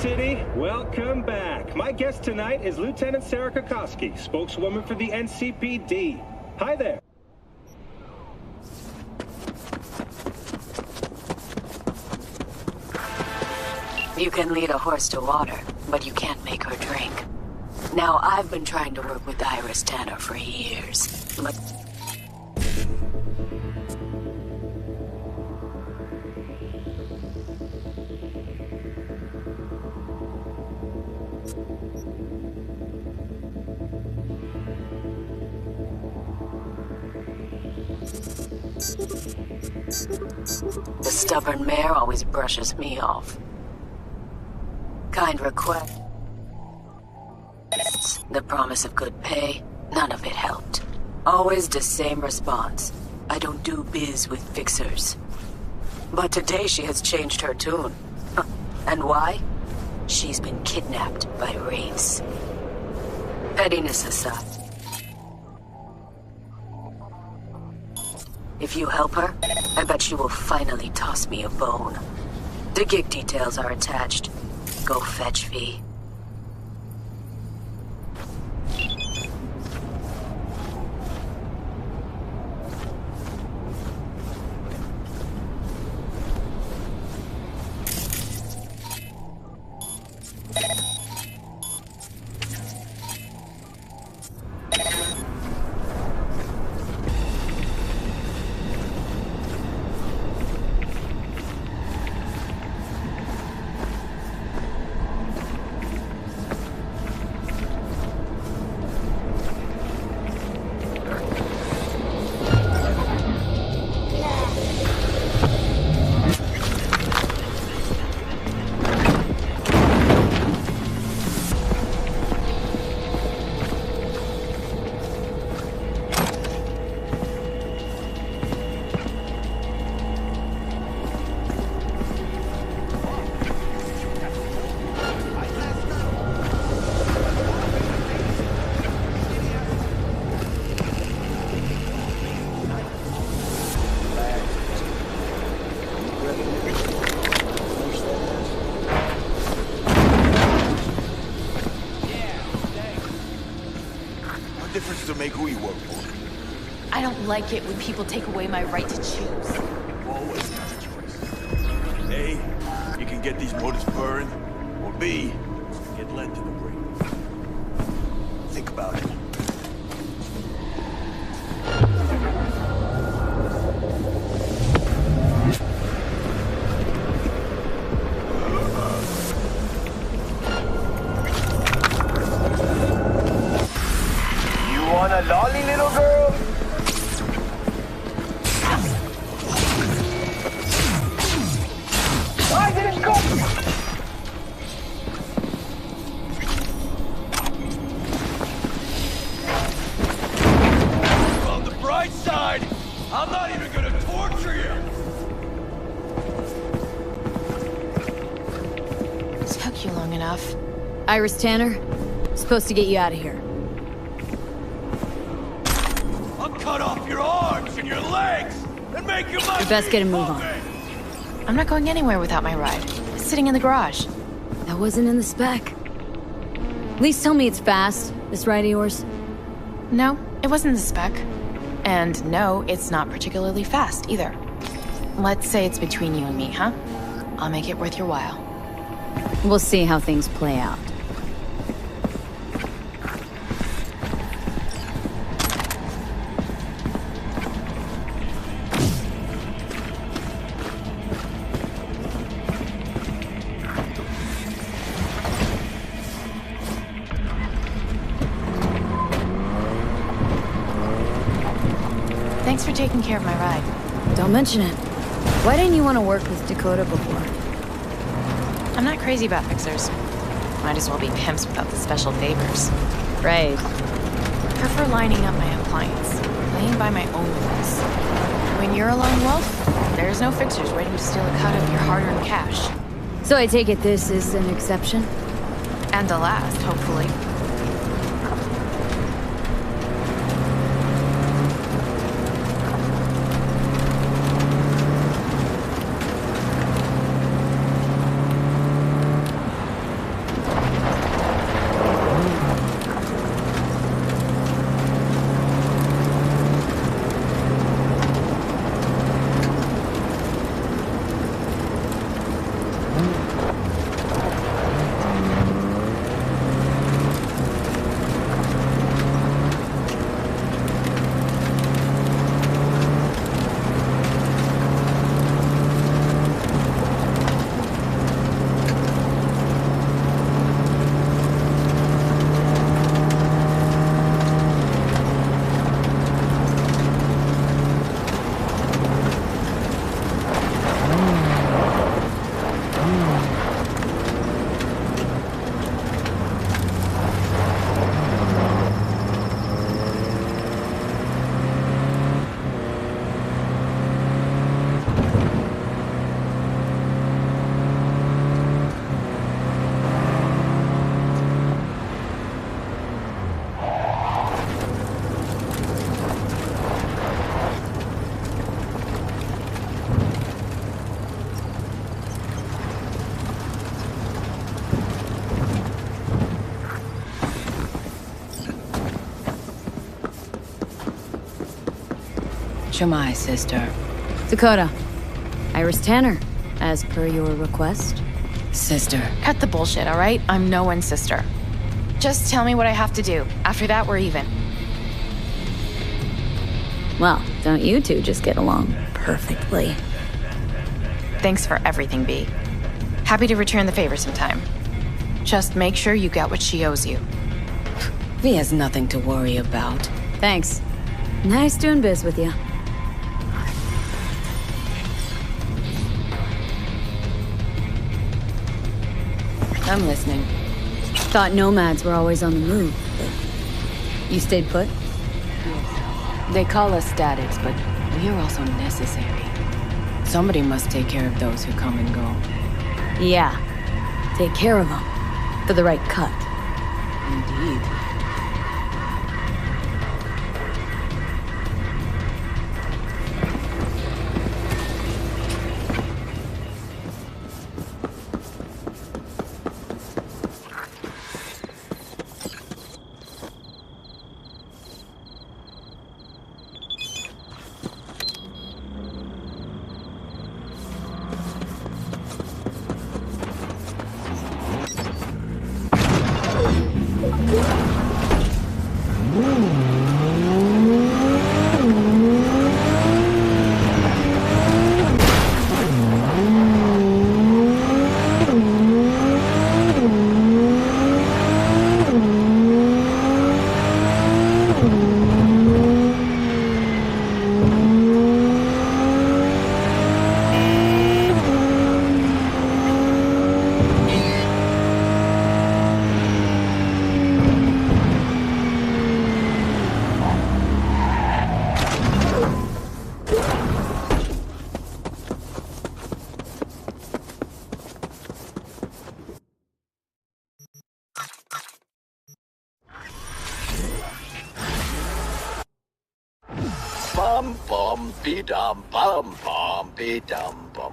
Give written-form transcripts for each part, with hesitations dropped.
City, welcome back. My guest tonight is Lieutenant Sarah Kokoski, spokeswoman for the NCPD. Hi there. You can lead a horse to water, but you can't make her drink. Now, I've been trying to work with Iris Tanner for years, but... the stubborn mare always brushes me off. Kind request. The promise of good pay, none of it helped. Always the same response. I don't do biz with fixers. But today she has changed her tune. And why? She's been kidnapped by Wraiths. Pettiness aside. If you help her, I bet she will finally toss me a bone. The gig details are attached. Go fetch V. I don't like it when people take away my right to choose. Always have a choice. A, you can get these motors burned, or B, get led to the ring. Think about it. You want a lolly, little girl? Why did it go? On the bright side, I'm not even gonna torture you! Took you long enough. Iris Tanner, supposed to get you out of here. I'll cut off your arms and your legs and make you my... You best get a move on. I'm not going anywhere without my ride. It's sitting in the garage. That wasn't in the spec. At least tell me it's fast, this ride of yours. No, it wasn't the spec. And no, it's not particularly fast, either. Let's say it's between you and me, huh? I'll make it worth your while. We'll see how things play out. Thanks for taking care of my ride. Don't mention it. Why didn't you want to work with Dakota before? I'm not crazy about fixers. Might as well be pimps without the special favors. Right. Prefer lining up my appliance, playing by my own rules. When you're a lone wolf, there's no fixers waiting to steal a cut of your hard-earned cash. So I take it this is an exception? And the last, hopefully. Much am I, sister. Dakota. Iris Tanner, as per your request. Sister. Cut the bullshit, all right? I'm no one's sister. Just tell me what I have to do. After that, we're even. Well, don't you two just get along perfectly? Thanks for everything, B. Happy to return the favor sometime. Just make sure you get what she owes you. V has nothing to worry about. Thanks. Nice doing biz with you. I'm listening. Thought nomads were always on the move, but you stayed put? They call us statics, but we are also necessary. Somebody must take care of those who come and go. Yeah. Take care of them. For the right cut. Indeed. Bum bum be dum bum bum be dum bum.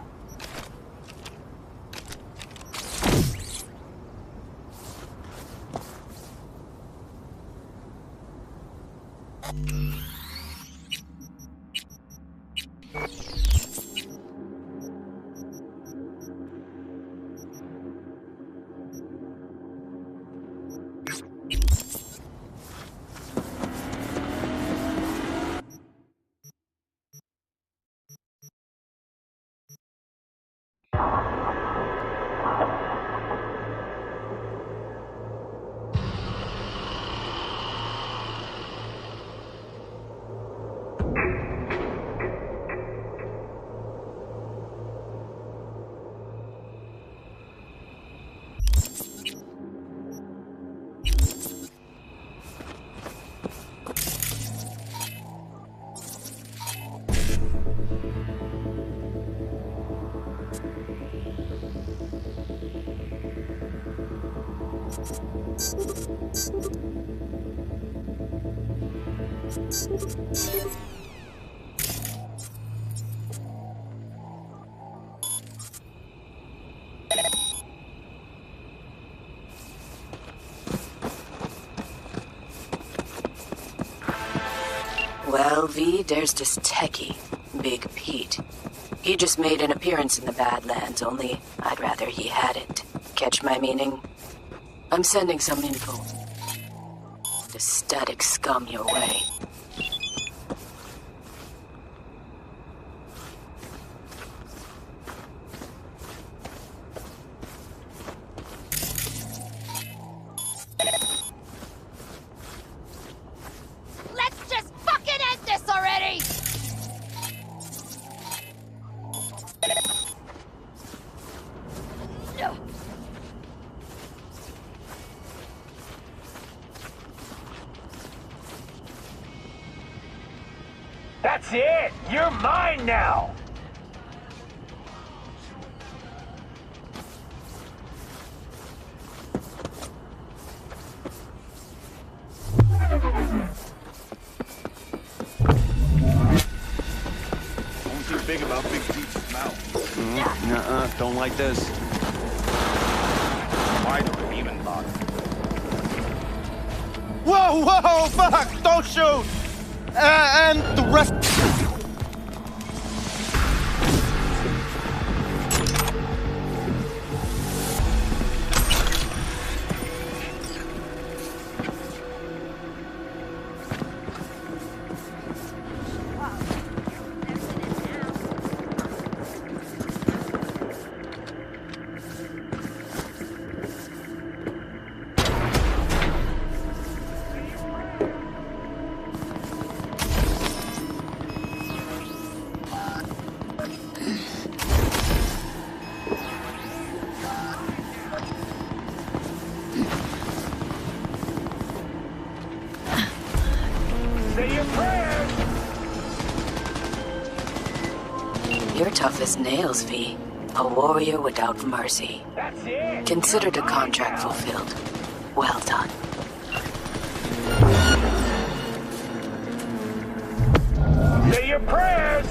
Well, V, there's this techie, Big Pete. He just made an appearance in the Badlands, only I'd rather he hadn't. Catch my meaning? I'm sending some info. The static scum your way. Let's just fucking end this already! No. That's it! You're mine now! Don't think big about Big Pete's mouth. Don't like this. Why do I even bother? Whoa, whoa, fuck! Don't shoot! And the rest... prayers! You're tough as nails, V. A warrior without mercy. That's it! Considered a contract fulfilled. Well done. Say your prayers!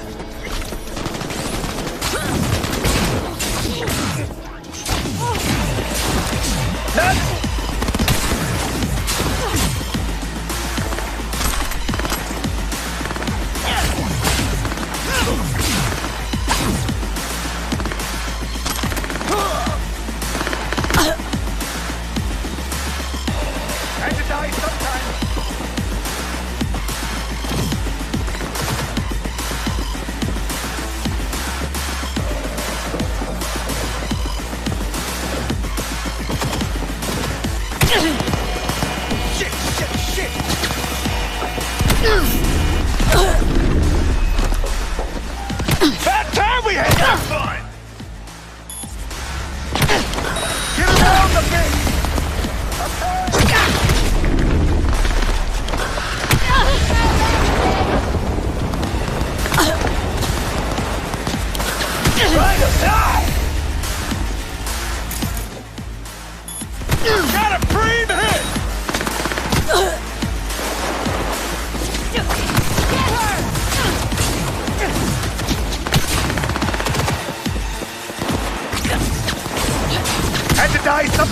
Nuts! Had to die sometime. Shit! Bad time we had that fun! Get around the bit! Trying to die! Got a free hit! Had to die some.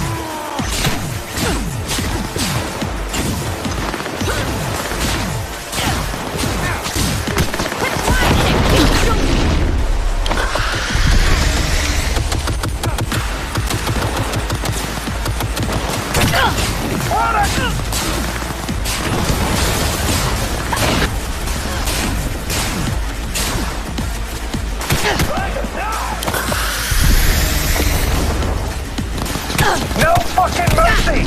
No fucking mercy!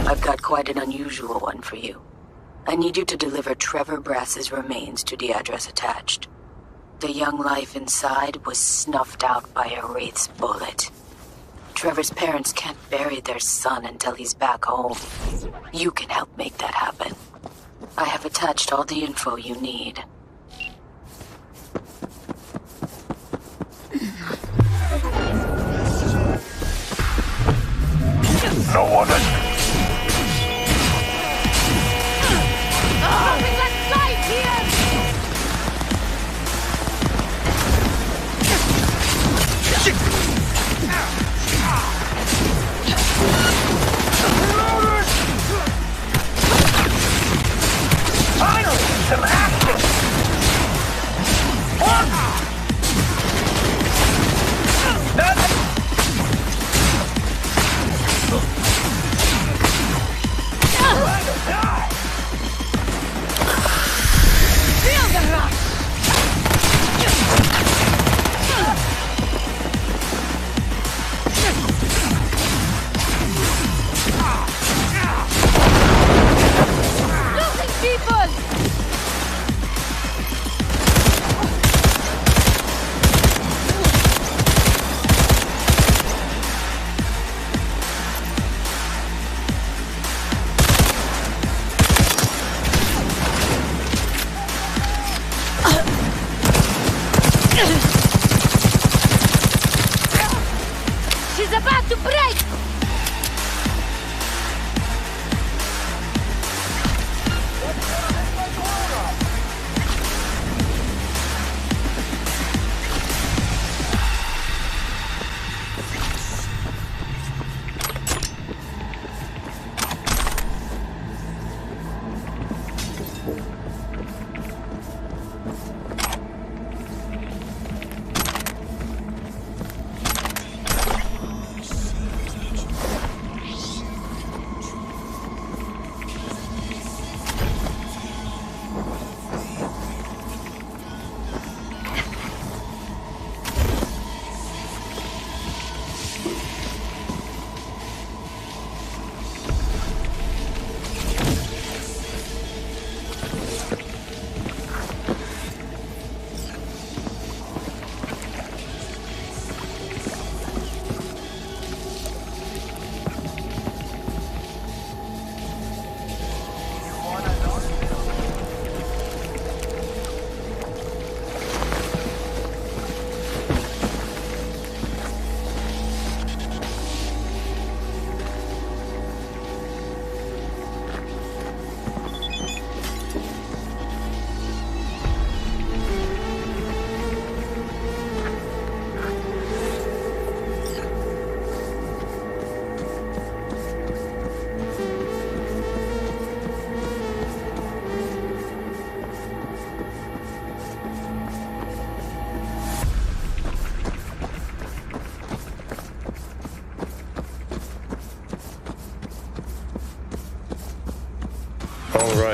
I've got quite an unusual one for you. I need you to deliver Trevor Brass's remains to the address attached. The young life inside was snuffed out by a Wraith's bullet. Trevor's parents can't bury their son until he's back home. You can help make that happen. I have attached all the info you need. No one is... Something left sight here! Finally, some action!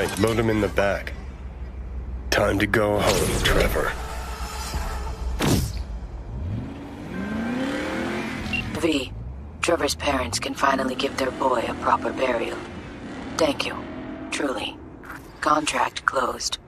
right, load him in the back. Time to go home, Trevor. V, Trevor's parents can finally give their boy a proper burial. Thank you. Truly. Contract closed.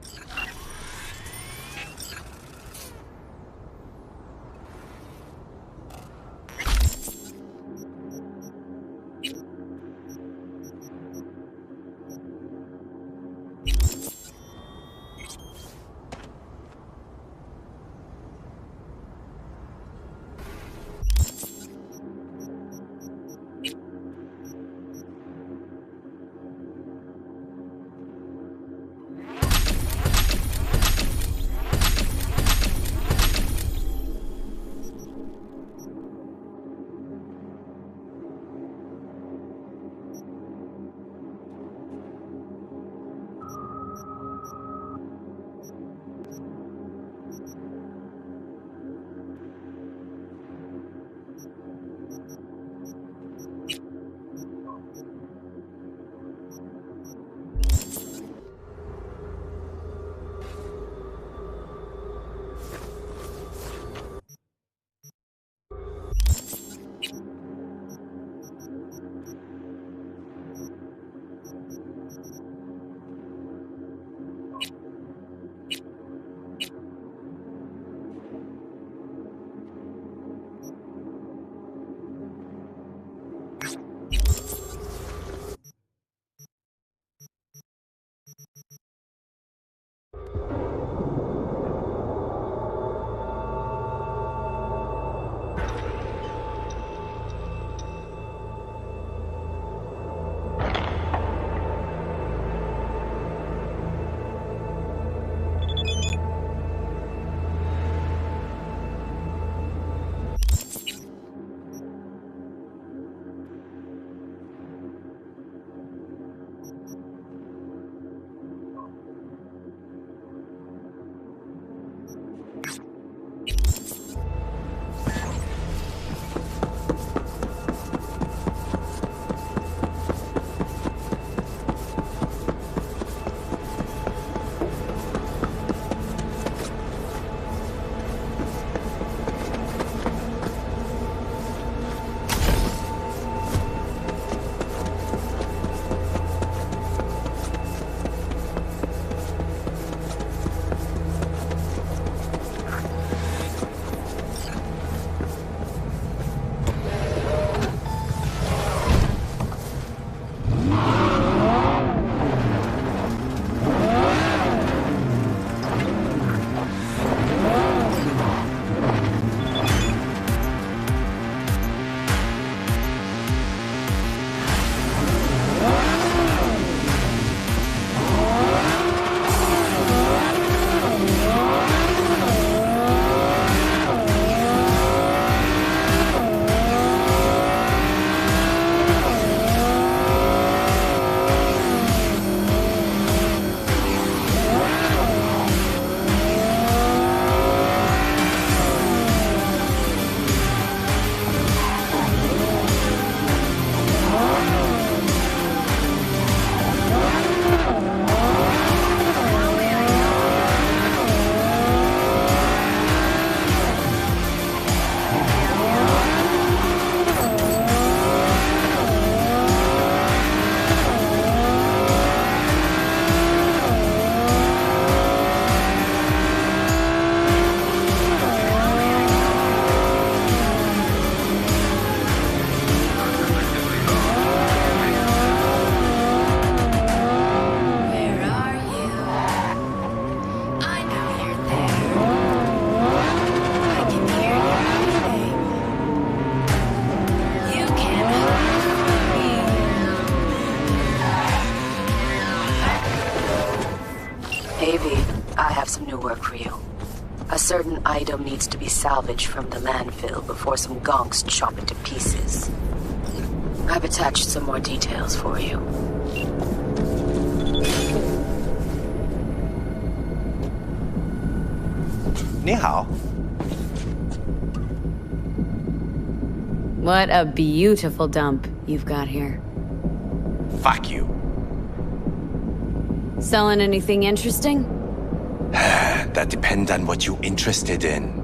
A certain item needs to be salvaged from the landfill before some gonks chop it to pieces. I've attached some more details for you. Ni hao. What a beautiful dump you've got here. Fuck you. Selling anything interesting? That depends on what you're interested in.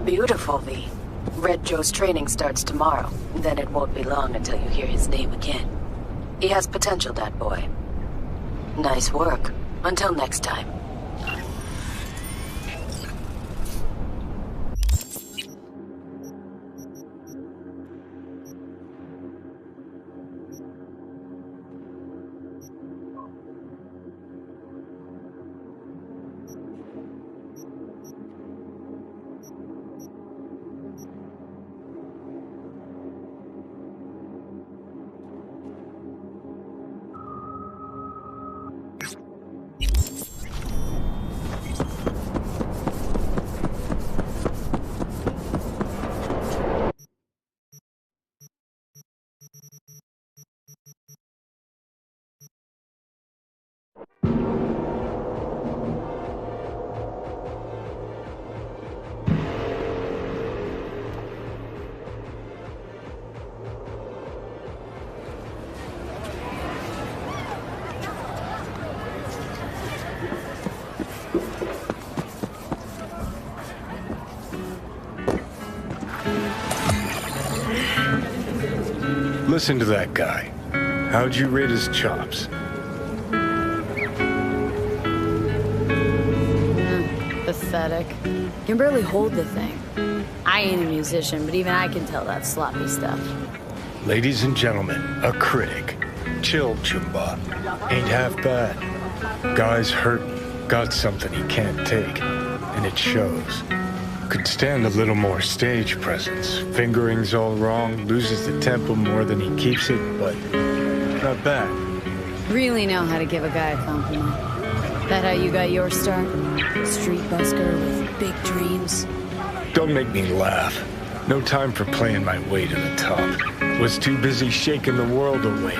Beautiful, V. Red Joe's training starts tomorrow. Then it won't be long until you hear his name again. He has potential, that boy. Nice work. Until next time. Listen to that guy. How'd you rate his chops? pathetic. Can barely hold the thing. I ain't a musician, but even I can tell that's sloppy stuff. Ladies and gentlemen, a critic. Chill, Chumba. Ain't half bad. Guy's hurting, got something he can't take, and it shows. Could stand a little more stage presence. Fingering's all wrong, loses the tempo more than he keeps it, but not bad. Really know how to give a guy a compliment. That how you got your start? Street busker with big dreams? Don't make me laugh. No time for playing my way to the top. Was too busy shaking the world awake.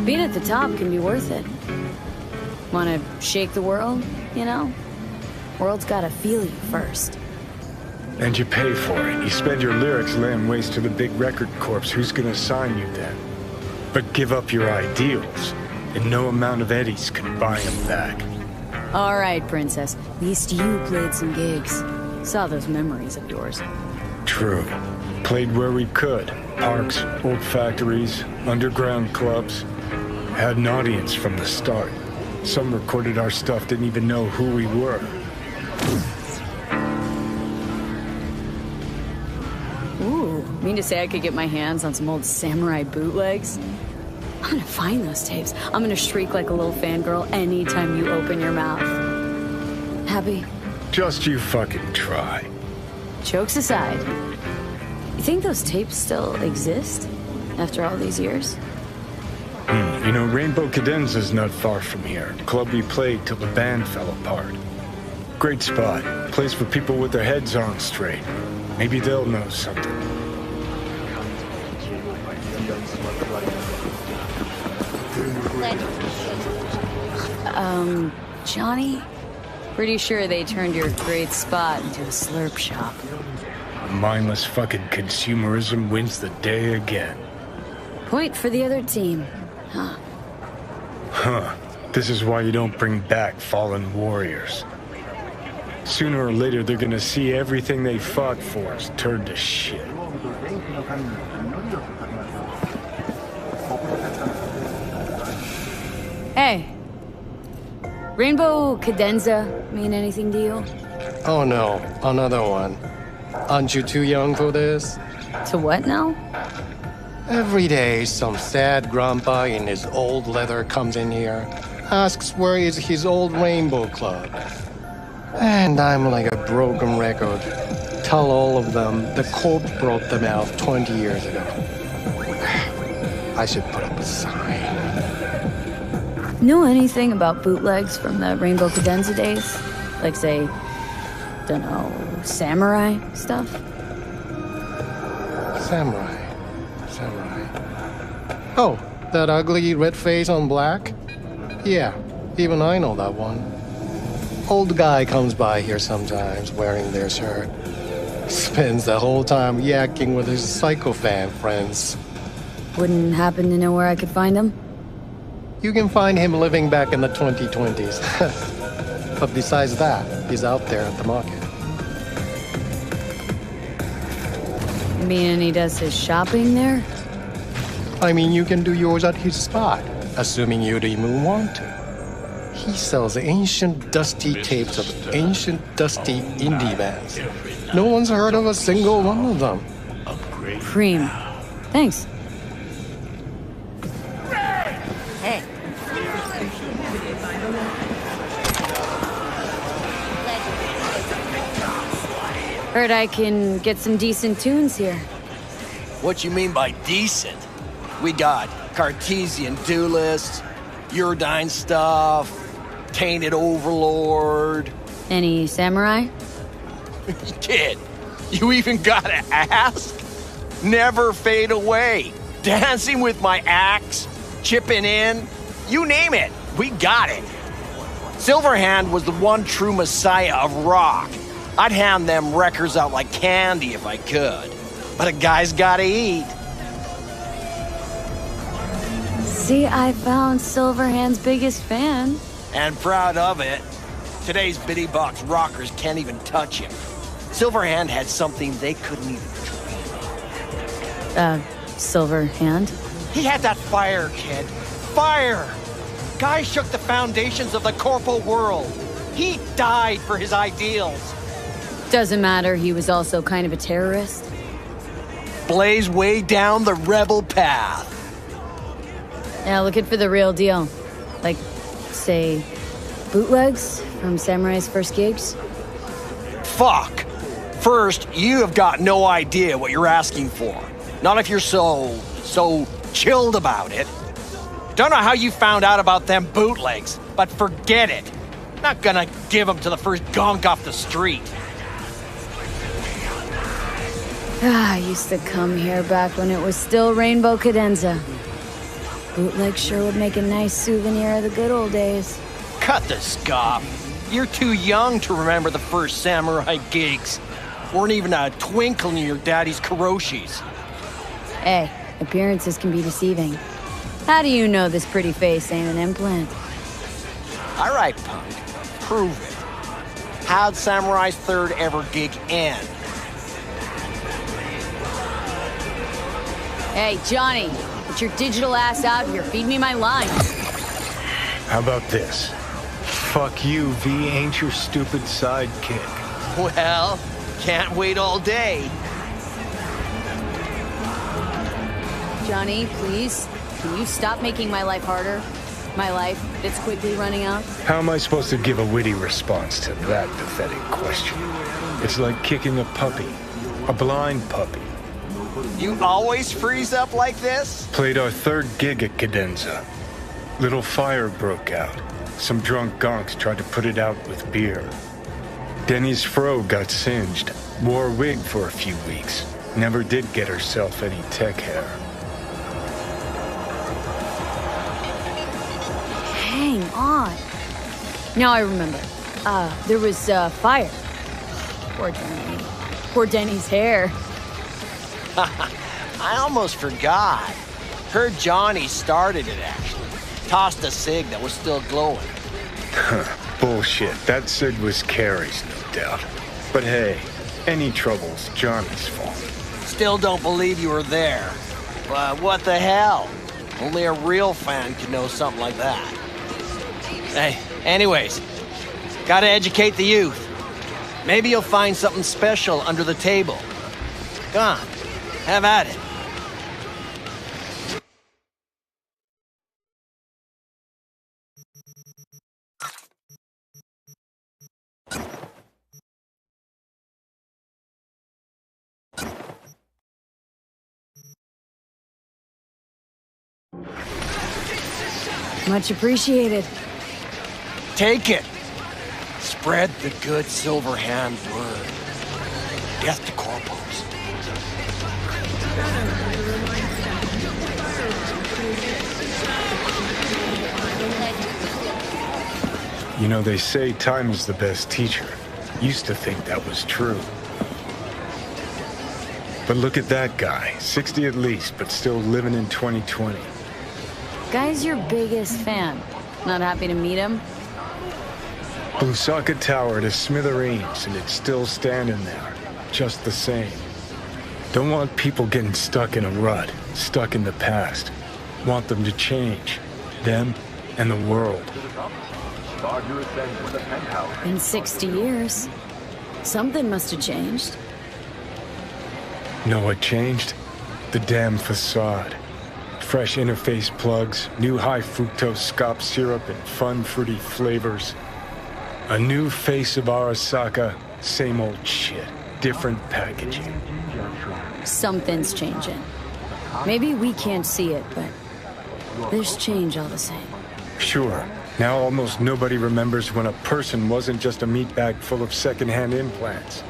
Being at the top can be worth it. Wanna shake the world, you know? World's gotta feel you first. And you pay for it. You spend your lyrics laying waste to the big record corps. Who's gonna sign you then? But give up your ideals, and no amount of eddies can buy them back. All right, princess. At least you played some gigs. Saw those memories of yours. True. Played where we could. Parks, old factories, underground clubs. Had an audience from the start. Some recorded our stuff, didn't even know who we were. Ooh, mean to say I could get my hands on some old samurai bootlegs? I'm gonna find those tapes. I'm gonna shriek like a little fangirl anytime you open your mouth. Happy? Just you fucking try. Jokes aside, you think those tapes still exist after all these years? You know, Rainbow Cadenza's not far from here. Club we played till the band fell apart. Great spot. Place for people with their heads on straight. Maybe they'll know something. Johnny? Pretty sure they turned your great spot into a slurp shop. Mindless fucking consumerism wins the day again. Point for the other team. Huh. Huh. This is why you don't bring back fallen warriors. Sooner or later, they're gonna see everything they fought for is turned to shit. Hey. Rainbow Cadenza mean anything to you? Oh no, another one. Aren't you too young for this? To what now? Every day, some sad grandpa in his old leather comes in here, asks where is his old Rainbow Club. And I'm like a broken record. Tell all of them the Corp brought them out 20 years ago. I should put up a sign. Know anything about bootlegs from the Rainbow Cadenza days? Like, say, dunno, samurai stuff? Samurai. Oh, that ugly red face on black? Yeah, even I know that one. Old guy comes by here sometimes wearing their shirt. Spends the whole time yakking with his psychofan friends. Wouldn't happen to know where I could find him? You can find him living back in the 2020s. But besides that, he's out there at the market. You mean he does his shopping there? I mean, you can do yours at his spot, assuming you'd even want to. He sells ancient, dusty tapes of ancient, dusty indie bands. No one's heard of a single one of them. Cream. Thanks. Hey. Heard I can get some decent tunes here. What you mean by decent? We got Cartesian Duelist, Uridine stuff, Tainted Overlord. Any samurai? Kid, you even gotta ask? Never fade away. Dancing with my axe, chipping in, you name it, we got it. Silverhand was the one true messiah of rock. I'd hand them records out like candy if I could. But a guy's gotta eat. See, I found Silverhand's biggest fan. And proud of it. Today's bitty box rockers can't even touch him. Silverhand had something they couldn't even dream. Silverhand? He had that fire, kid. Fire! Guy shook the foundations of the corpo world. He died for his ideals. Doesn't matter, he was also kind of a terrorist. Blaze way down the rebel path. Yeah, looking for the real deal. Like, say, bootlegs from Samurai's first gigs? Fuck. First, you have got no idea what you're asking for. Not if you're so chilled about it. Don't know how you found out about them bootlegs, but forget it. Not gonna give them to the first gonk off the street. I used to come here back when it was still Rainbow Cadenza. Bootleg sure would make a nice souvenir of the good old days. Cut the scoff. You're too young to remember the first Samurai gigs. Weren't even a twinkle in your daddy's Kuroshis. Hey, appearances can be deceiving. How do you know this pretty face ain't an implant? All right, punk. Prove it. How'd Samurai's third ever gig end? Hey, Johnny, get your digital ass out here. Feed me my lines. How about this? Fuck you, V ain't your stupid sidekick. Well, can't wait all day. Johnny, please, can you stop making my life harder? My life that's quickly running out? How am I supposed to give a witty response to that pathetic question? It's like kicking a puppy. A blind puppy. You always freeze up like this? Played our third gig at Cadenza. Little fire broke out. Some drunk gonks tried to put it out with beer. Denny's fro got singed. Wore a wig for a few weeks. Never did get herself any tech hair. Hang on. Now I remember. There was fire. Poor Denny. Poor Denny's hair. I almost forgot. Heard Johnny started it, actually. Tossed a cig that was still glowing. Bullshit. That cig was Carrie's, no doubt. But hey, any trouble's Johnny's fault. Still don't believe you were there. But what the hell? Only a real fan could know something like that. Hey, anyways, gotta educate the youth. Maybe you'll find something special under the table. Go on, have at it. Much appreciated. Take it. Spread the good Silver Hand word. Death to corpos. You know, they say time is the best teacher. Used to think that was true. But look at that guy. 60 at least, but still living in 2020. Guy's your biggest fan. Not happy to meet him? Blusaka Tower to smithereens, and it's still standing there. Just the same. Don't want people getting stuck in a rut, stuck in the past. Want them to change. Them and the world. In 60 years. Something must have changed. Know what changed? The damn facade. Fresh interface plugs, new high fructose scop syrup, and fun fruity flavors. A new face of Arasaka, same old shit, different packaging. Something's changing. Maybe we can't see it, but there's change all the same. Sure. Now almost nobody remembers when a person wasn't just a meat bag full of secondhand implants.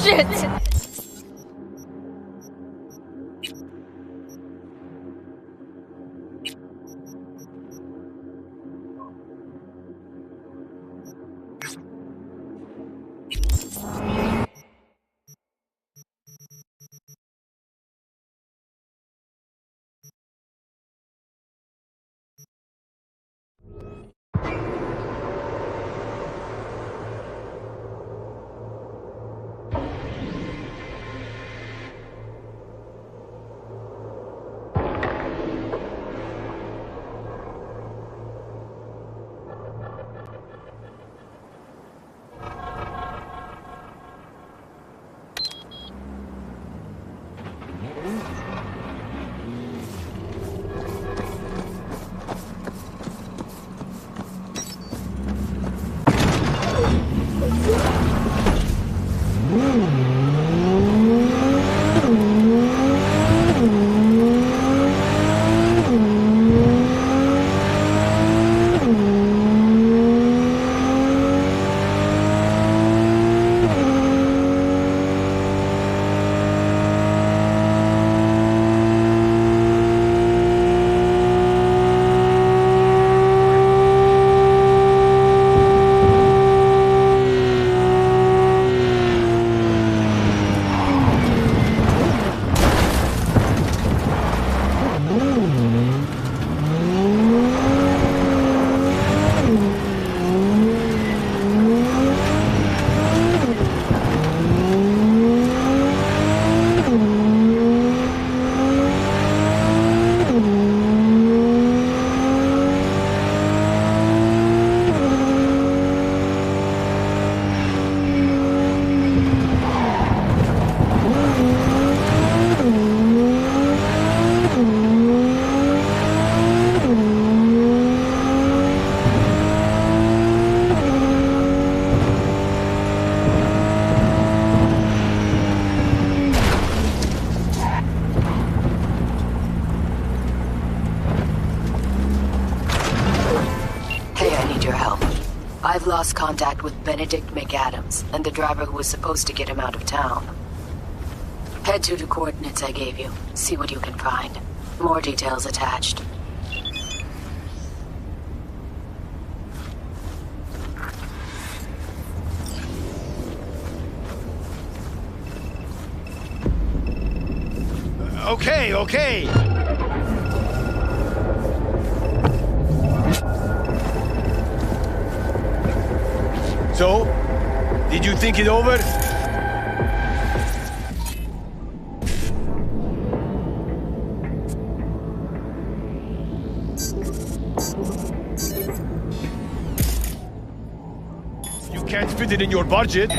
Shit! I've lost contact with Benedict McAdams and the driver who was supposed to get him out of town. Head to the coordinates I gave you. See what you can find. More details attached. Okay. So, did you think it over? You can't fit it in your budget.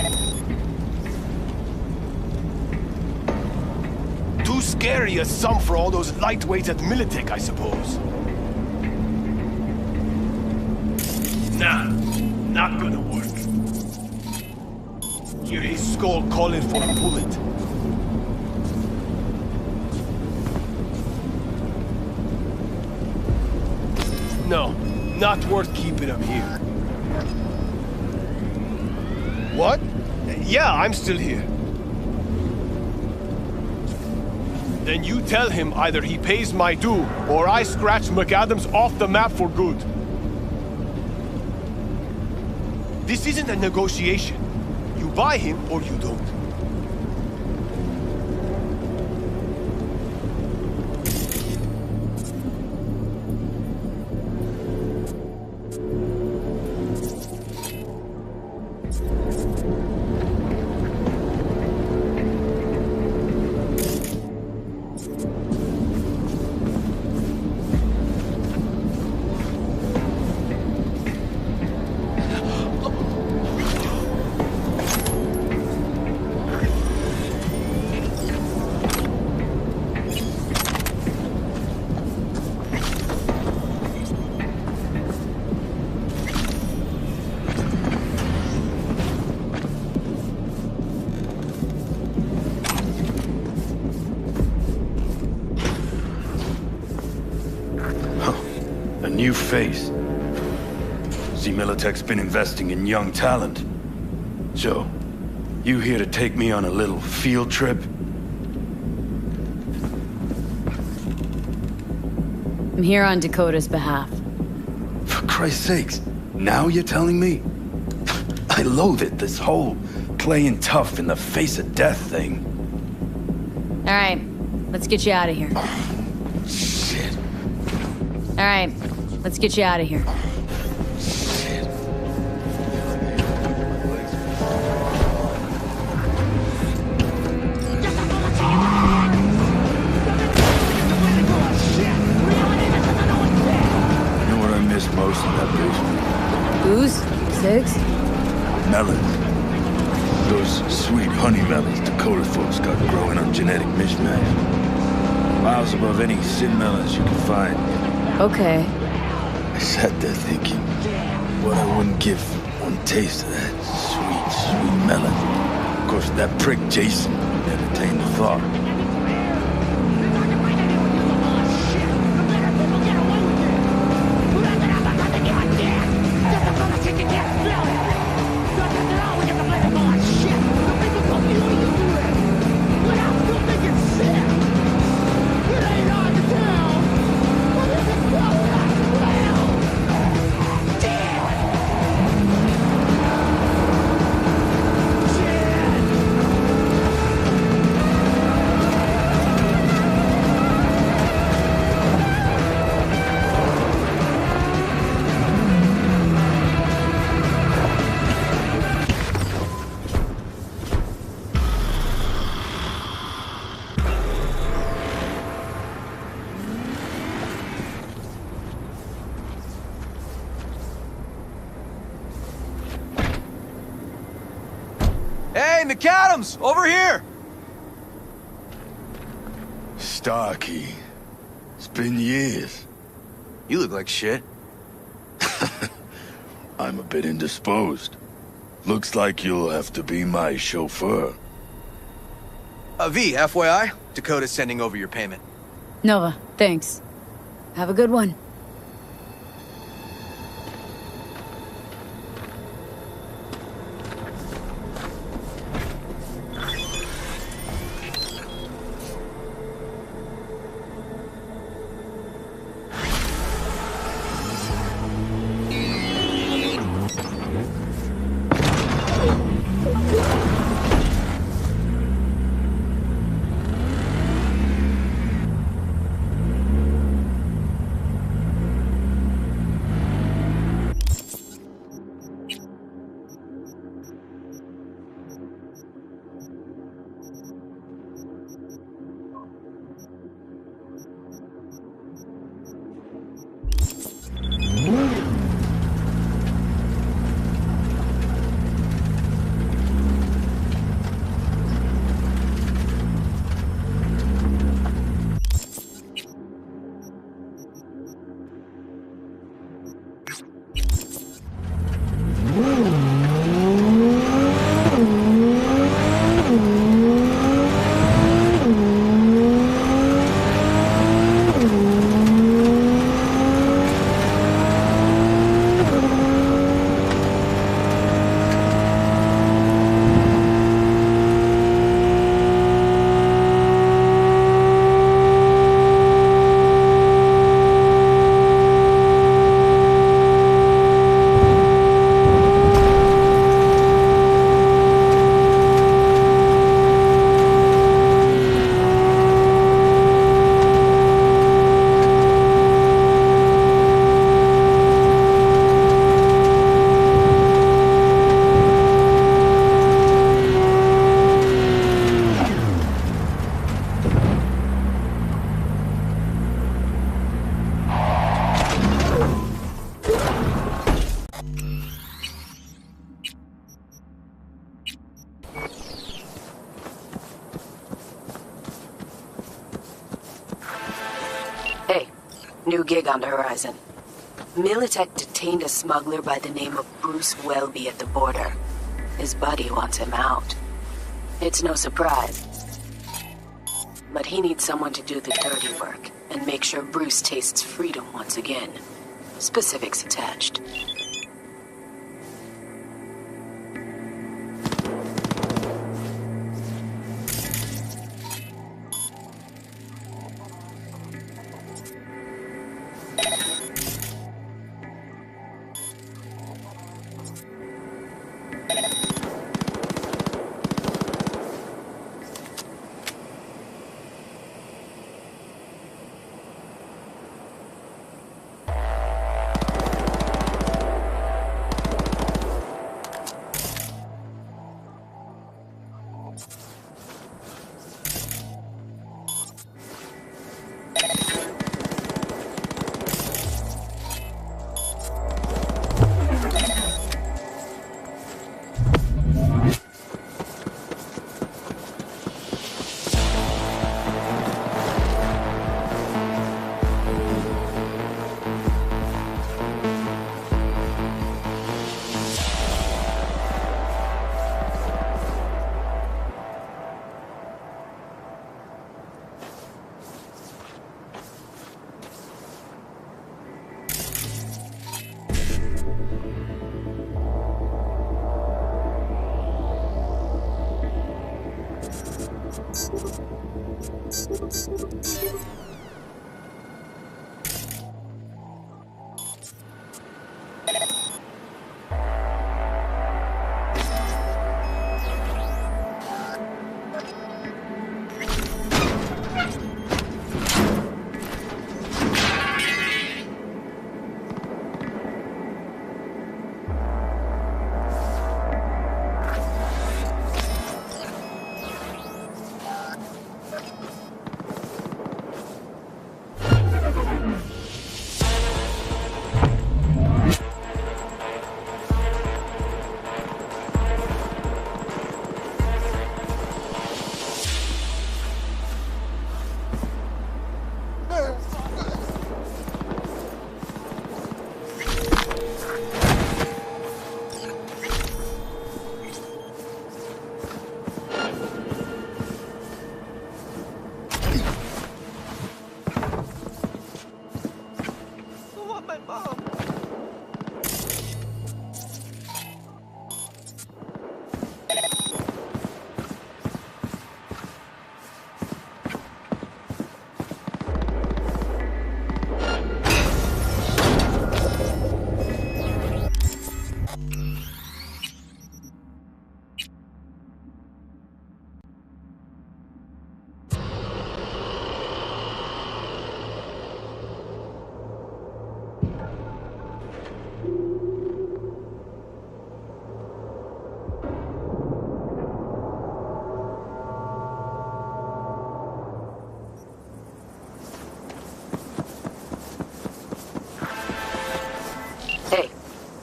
Too scary a sum for all those lightweights at Militech, I suppose. Nah, not gonna work. Hear his skull calling for a bullet. No, not worth keeping him here. What? Yeah, I'm still here. Then you tell him either he pays my due, or I scratch McAdams off the map for good. This isn't a negotiation. You buy him or you don't. New face. See, Militech's been investing in young talent. So, You here to take me on a little field trip? I'm here on Dakota's behalf. For Christ's sakes, now you're telling me? I loathe it, this whole playing tough in the face of death thing. All right, let's get you out of here. Shit. All right, let's get you out of here. Most of that basement. Booze? Cigs? Melons. Those sweet honey melons Dakota folks got growing on genetic mishmash. Miles above any sin melons you can find. Okay. I sat there thinking what I wouldn't give for one taste of that sweet melon. Of course, that prick Jason entertained the thought. Hey, McAdams! Over here! Starkey. It's been years. You look like shit. I'm a bit indisposed. Looks like you'll have to be my chauffeur. V, FYI, Dakota's sending over your payment. Nova, thanks. Have a good one. New gig on the horizon. Militech detained a smuggler by the name of Bruce Welby at the border. His buddy wants him out. It's no surprise. But he needs someone to do the dirty work and make sure Bruce tastes freedom once again. Specifics attached.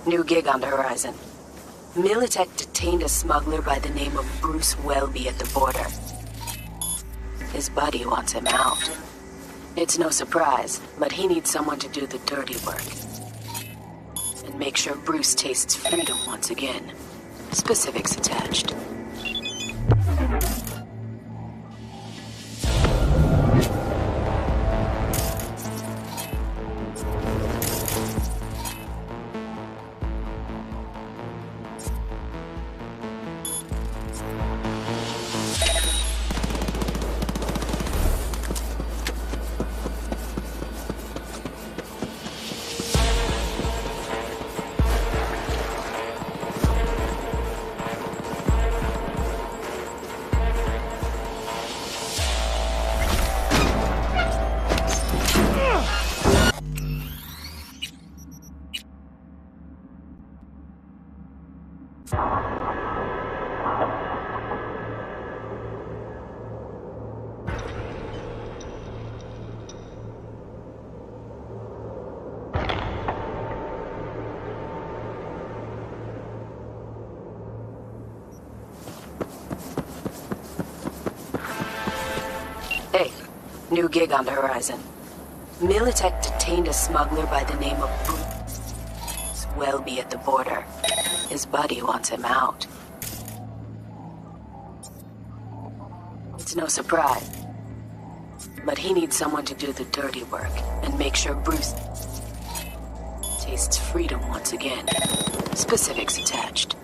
New gig on the horizon. Militech detained a smuggler by the name of Bruce Welby at the border. His buddy wants him out. It's no surprise, but he needs someone to do the dirty work. And make sure Bruce tastes freedom once again. Specifics attached. New gig on the horizon. Militech detained a smuggler by the name of Bruce Welby at the border. His buddy wants him out. It's no surprise, but he needs someone to do the dirty work and make sure Bruce tastes freedom once again. Specifics attached.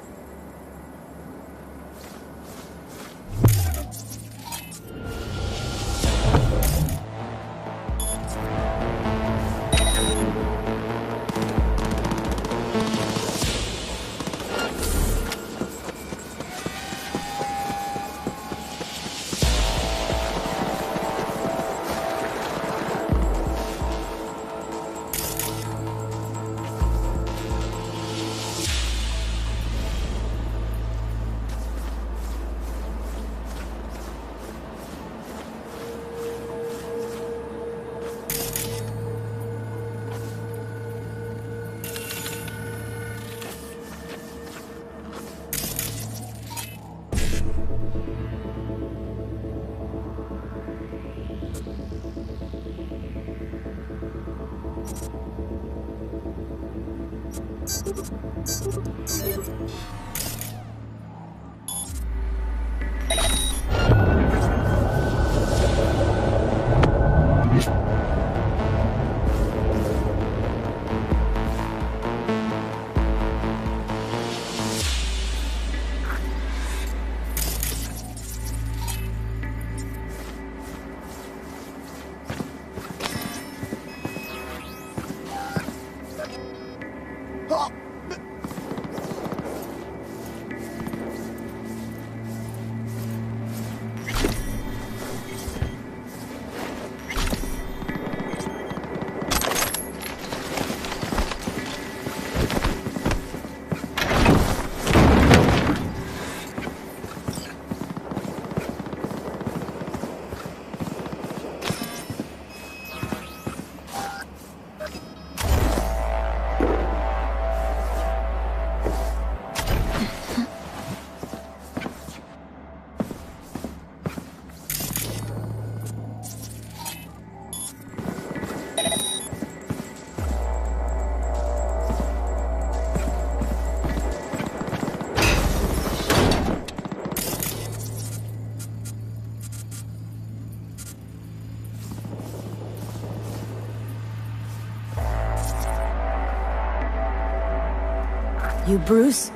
You Bruce?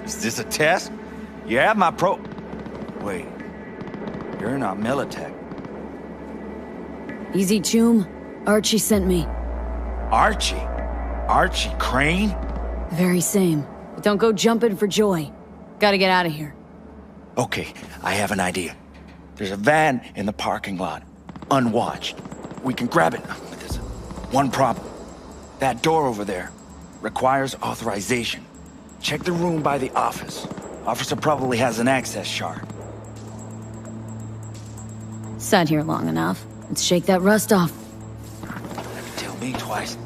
Is this a test? You have my Wait. You're not Militech. Easy, Choom. Archie sent me. Archie? Archie Crane? Very same. But don't go jumping for joy. Gotta get out of here. Okay, I have an idea. There's a van in the parking lot, unwatched. We can grab it. But there's one problem. That door over there requires authorization. Check the room by the office. Officer probably has an access shard. Sat here long enough. Let's shake that rust off. Tell me twice.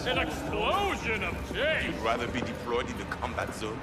An explosion of change! You'd rather be deployed in the combat zone?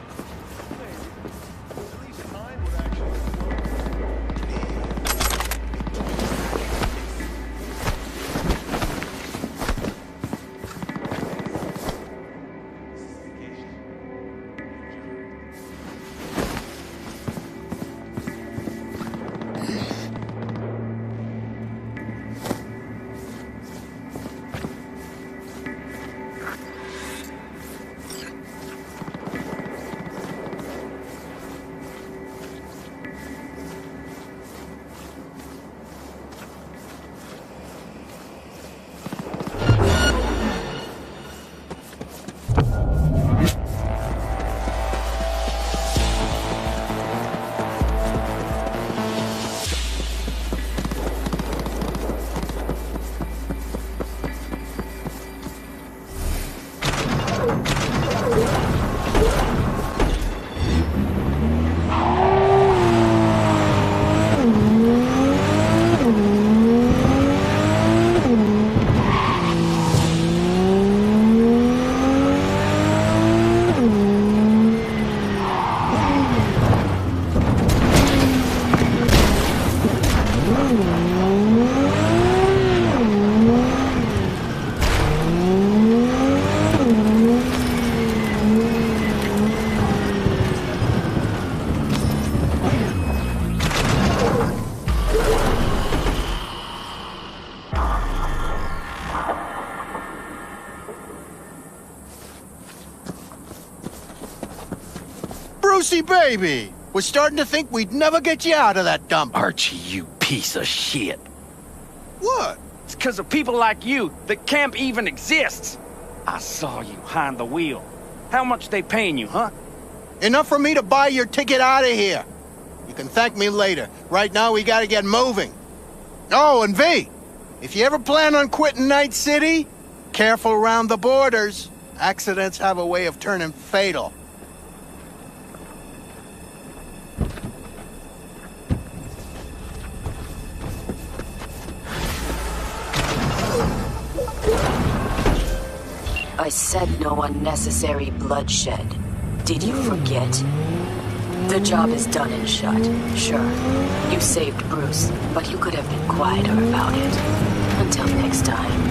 Brucey, baby! We're starting to think we'd never get you out of that dump. Archie, you piece of shit. What? It's because of people like you that camp even exists. I saw you behind the wheel. How much they paying you, huh? Enough for me to buy your ticket out of here. You can thank me later. Right now, we gotta get moving. Oh, and V, if you ever plan on quitting Night City, careful around the borders. Accidents have a way of turning fatal. I said no unnecessary bloodshed. Did you forget? The job is done and shut. Sure, you saved Bruce, but you could have been quieter about it. Until next time.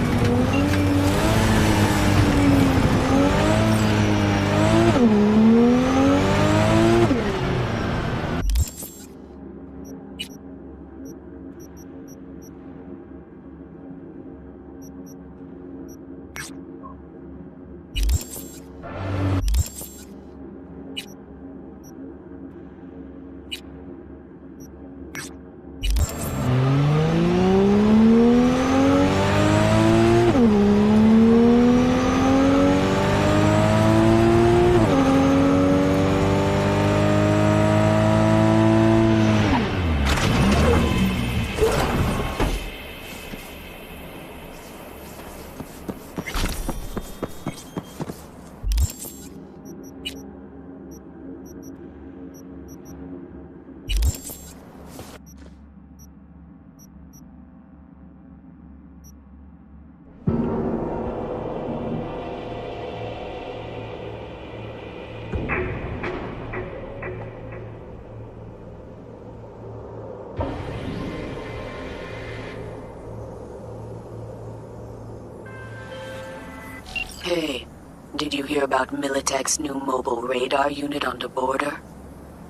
Hey, did you hear about Militech's new mobile radar unit on the border?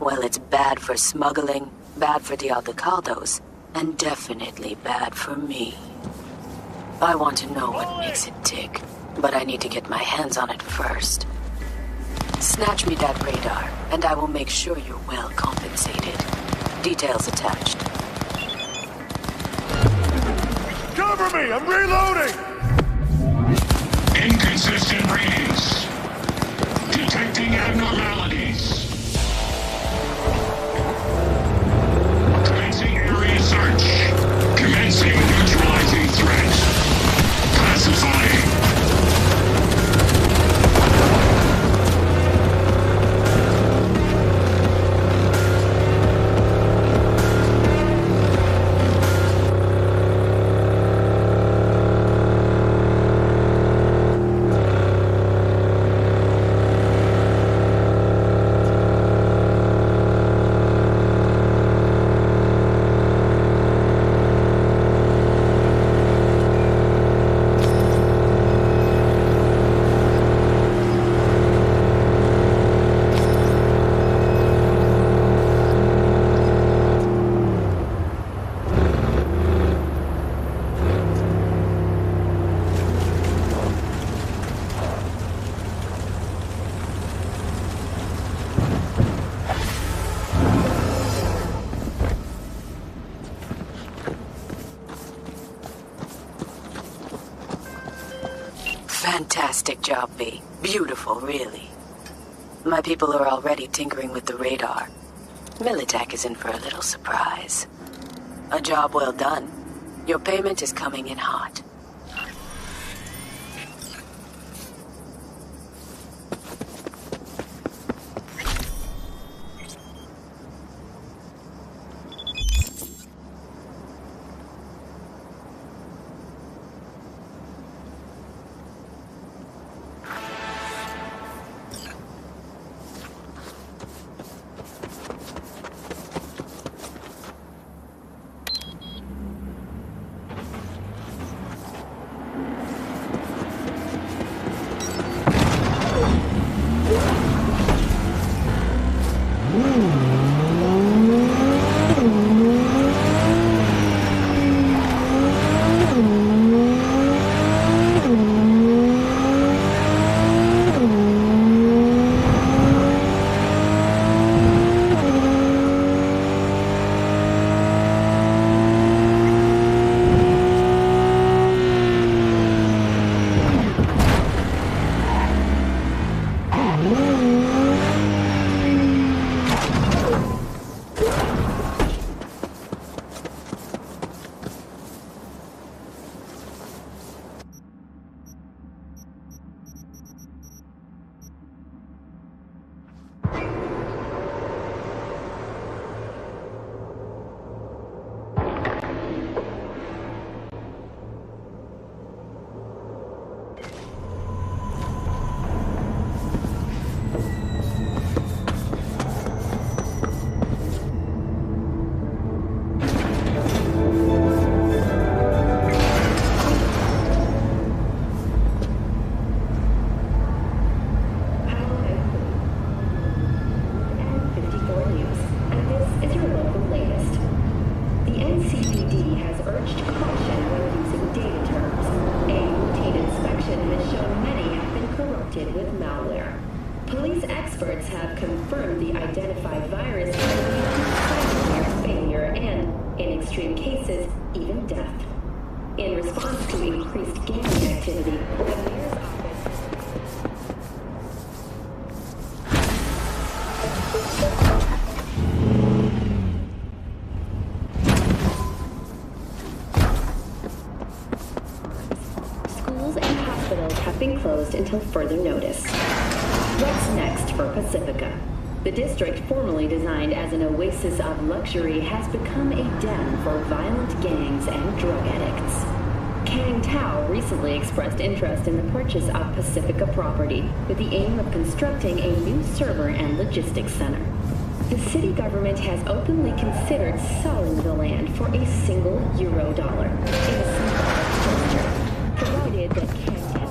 Well, it's bad for smuggling, bad for the Aldecaldos, and definitely bad for me. I want to know what makes it tick, but I need to get my hands on it first. Snatch me that radar, and I will make sure you're well compensated. Details attached. Cover me! I'm reloading! Inconsistent readings. Detecting abnormalities. Commencing area search. Commencing neutralizing threat. Classifying. Fantastic job, V. Beautiful, really. My people are already tinkering with the radar. Militech is in for a little surprise. A job well done. Your payment is coming in hot. Until further notice. What's next for Pacifica? The district, formerly designed as an oasis of luxury, has become a den for violent gangs and drug addicts. Kang Tao recently expressed interest in the purchase of Pacifica property with the aim of constructing a new server and logistics center. The city government has openly considered selling the land for a single Euro-dollar in a symbolic gesture, provided that Kang Tao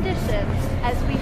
conditions as we